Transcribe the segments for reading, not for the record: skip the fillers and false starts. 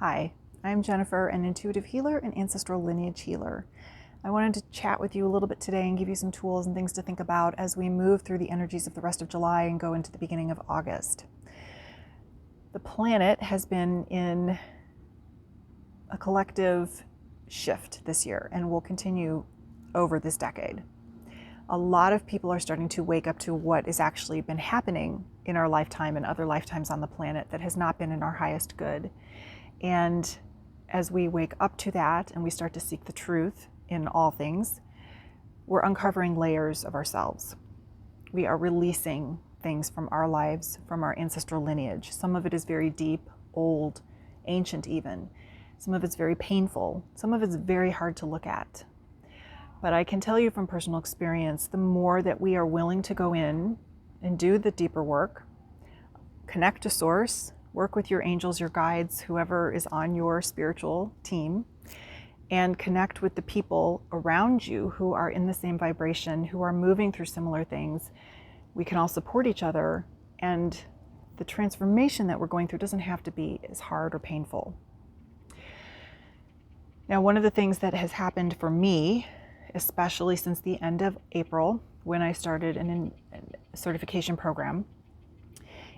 Hi, I'm Jennifer, an intuitive healer and ancestral lineage healer. I wanted to chat with you a little bit today and give you some tools and things to think about as we move through the energies of the rest of July and go into the beginning of August. The planet has been in a collective shift this year and will continue over this decade. A lot of people are starting to wake up to what has actually been happening in our lifetime and other lifetimes on the planet that has not been in our highest good. And as we wake up to that and we start to seek the truth in all things, we're uncovering layers of ourselves. We are releasing things from our lives, from our ancestral lineage. Some of it is very deep, old, ancient even. Some of it's very painful. Some of it's very hard to look at. But I can tell you from personal experience, the more that we are willing to go in and do the deeper work, connect to source, work with your angels, your guides, whoever is on your spiritual team, and connect with the people around you who are in the same vibration, who are moving through similar things. We can all support each other, and the transformation that we're going through doesn't have to be as hard or painful. Now, one of the things that has happened for me, especially since the end of April, when I started a certification program,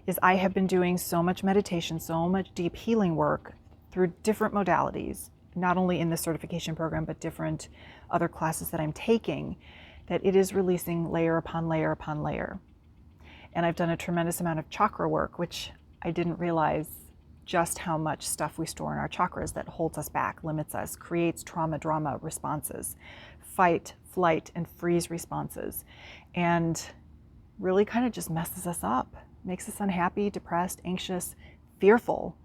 is I have been doing so much meditation, so much deep healing work through different modalities, not only in the certification program, but different other classes that I'm taking, that it is releasing layer upon layer upon layer. And I've done a tremendous amount of chakra work, which I didn't realize just how much stuff we store in our chakras that holds us back, limits us, creates trauma, drama responses, fight, flight, and freeze responses, and really kind of just messes us up. Makes us unhappy, depressed, anxious, fearful.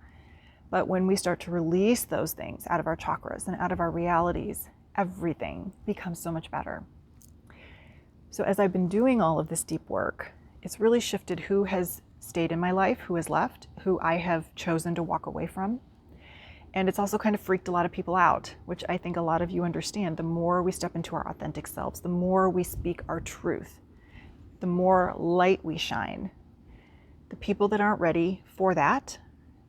But when we start to release those things out of our chakras and out of our realities, everything becomes so much better. So as I've been doing all of this deep work, it's really shifted who has stayed in my life, who has left, who I have chosen to walk away from. And it's also kind of freaked a lot of people out, which I think a lot of you understand. The more we step into our authentic selves, the more we speak our truth, the more light we shine. The people that aren't ready for that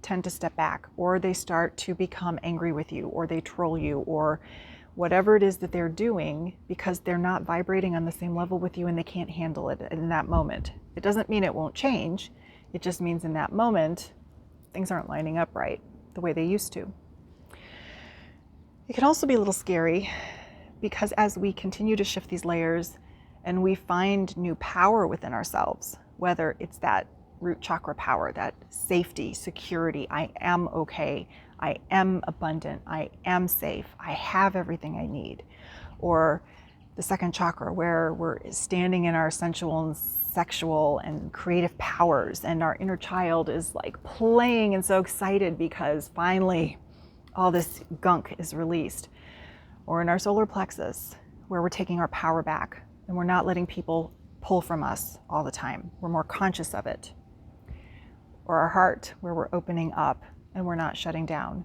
tend to step back, or they start to become angry with you, or they troll you, or whatever it is that they're doing, because they're not vibrating on the same level with you and they can't handle it in that moment. It doesn't mean it won't change. It just means in that moment, things aren't lining up right the way they used to. It can also be a little scary because as we continue to shift these layers and we find new power within ourselves, whether it's that root chakra power, that safety, security, I am okay, I am abundant, I am safe, I have everything I need. Or the second chakra, where we're standing in our sensual and sexual and creative powers, and our inner child is like playing and so excited because finally all this gunk is released. Or in our solar plexus, where we're taking our power back and we're not letting people pull from us all the time. We're more conscious of it. Or our heart, where we're opening up and we're not shutting down.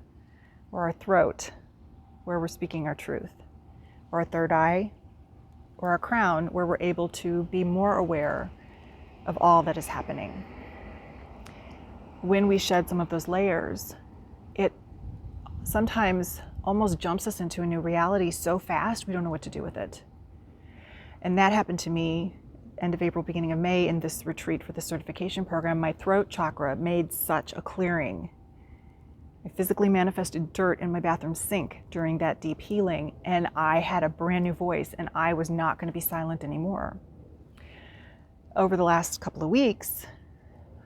Or our throat, where we're speaking our truth. Or our third eye, or our crown, where we're able to be more aware of all that is happening. When we shed some of those layers, it sometimes almost jumps us into a new reality so fast we don't know what to do with it. And that happened to me end of April, beginning of May in this retreat for the certification program. My throat chakra made such a clearing. I physically manifested dirt in my bathroom sink during that deep healing, and I had a brand new voice, and I was not going to be silent anymore. Over the last couple of weeks,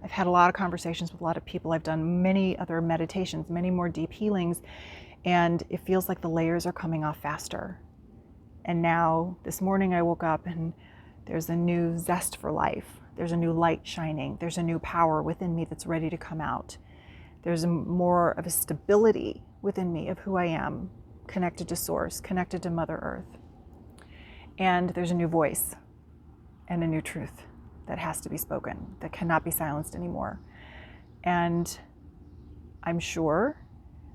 I've had a lot of conversations with a lot of people. I've done many other meditations, many more deep healings, and it feels like the layers are coming off faster. And now this morning I woke up and there's a new zest for life. There's a new light shining. There's a new power within me that's ready to come out. There's more of a stability within me of who I am, connected to Source, connected to Mother Earth. And there's a new voice and a new truth that has to be spoken, that cannot be silenced anymore. And I'm sure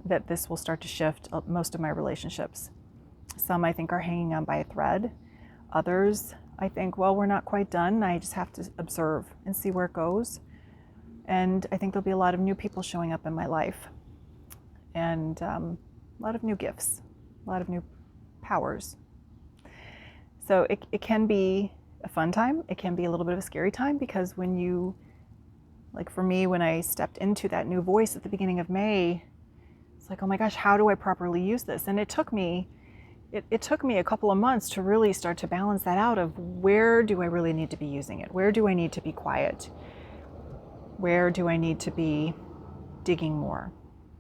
that this will start to shift most of my relationships. Some I think are hanging on by a thread. Others I think, well, we're not quite done. I just have to observe and see where it goes. And I think there'll be a lot of new people showing up in my life. and a lot of new gifts, a lot of new powers. So it can be a fun time. It can be a little bit of a scary time, because when you, like for me, when I stepped into that new voice at the beginning of May, it's like, oh my gosh, how do I properly use this? And it took me a couple of months to really start to balance that out of, where do I really need to be using it? Where do I need to be quiet? Where do I need to be digging more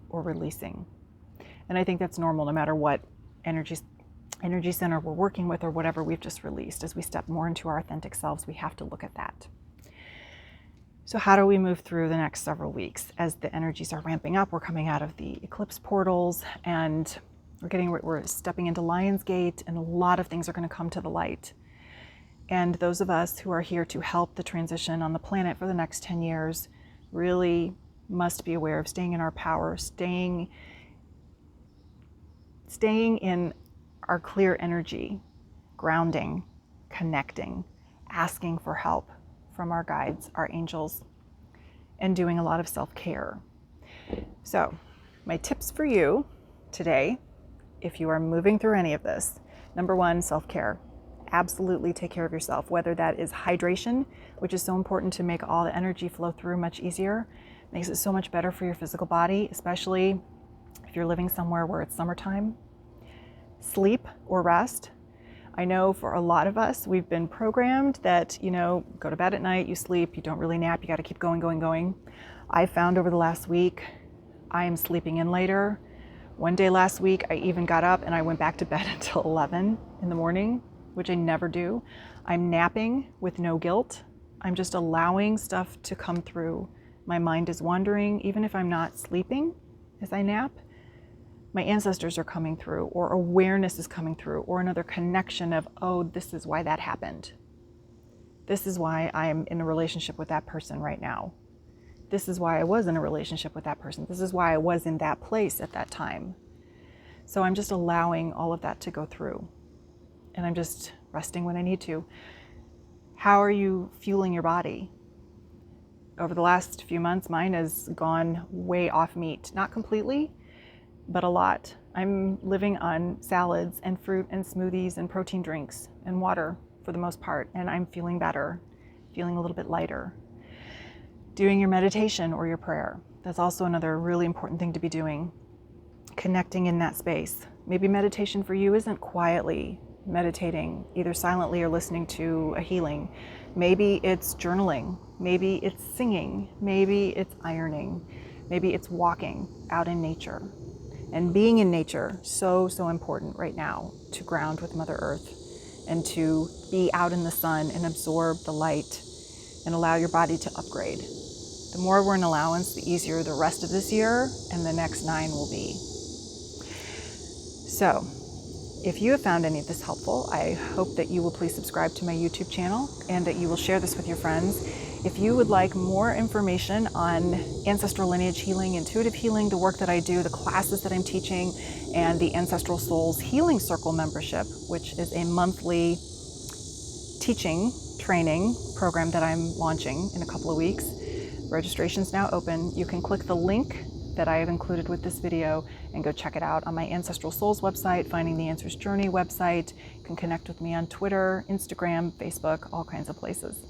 or releasing? And I think that's normal, no matter what energy center we're working with or whatever we've just released. As we step more into our authentic selves, we have to look at that. So how do we move through the next several weeks as the energies are ramping up? We're coming out of the eclipse portals, and we're stepping into Lionsgate, and a lot of things are going to come to the light. And those of us who are here to help the transition on the planet for the next 10 years really must be aware of staying in our power, staying in our clear energy, grounding, connecting, asking for help from our guides, our angels, and doing a lot of self-care. So my tips for you today, if you are moving through any of this, number one, self-care. Absolutely take care of yourself, whether that is hydration, which is so important to make all the energy flow through much easier, makes it so much better for your physical body, especially if you're living somewhere where it's summertime. Sleep or rest. I know for a lot of us, we've been programmed that, go to bed at night, you sleep, you don't really nap, you got to keep going. I found over the last week, I am sleeping in later. One day last week, I even got up and I went back to bed until 11 in the morning, which I never do. I'm napping with no guilt. I'm just allowing stuff to come through. My mind is wandering, even if I'm not sleeping as I nap. My ancestors are coming through, or awareness is coming through, or another connection of, oh, this is why that happened. This is why I'm in a relationship with that person right now. This is why I was in a relationship with that person. This is why I was in that place at that time. So I'm just allowing all of that to go through. And I'm just resting when I need to. How are you fueling your body? Over the last few months, mine has gone way off meat. Not completely, but a lot. I'm living on salads and fruit and smoothies and protein drinks and water for the most part, and I'm feeling better, feeling a little bit lighter. Doing your meditation or your prayer. That's also another really important thing to be doing. Connecting in that space. Maybe meditation for you isn't quietly meditating, either silently or listening to a healing. Maybe it's journaling. Maybe it's singing. Maybe it's ironing. Maybe it's walking out in nature. And being in nature, so important right now to ground with Mother Earth and to be out in the sun and absorb the light and allow your body to upgrade. The more we're in allowance, the easier the rest of this year and the next 9 will be. So, if you have found any of this helpful, I hope that you will please subscribe to my YouTube channel and that you will share this with your friends. If you would like more information on ancestral lineage healing, intuitive healing, the work that I do, the classes that I'm teaching, and the Ancestral Souls Healing Circle membership, which is a monthly teaching training program that I'm launching in a couple of weeks. Registration's now open. You can click the link that I have included with this video and go check it out on my Ancestral Souls website, Finding the Answers Journey website. You can connect with me on Twitter, Instagram, Facebook, all kinds of places.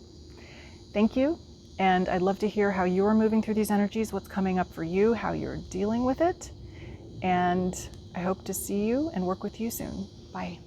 Thank you, and I'd love to hear how you're moving through these energies, what's coming up for you, how you're dealing with it, and I hope to see you and work with you soon. Bye.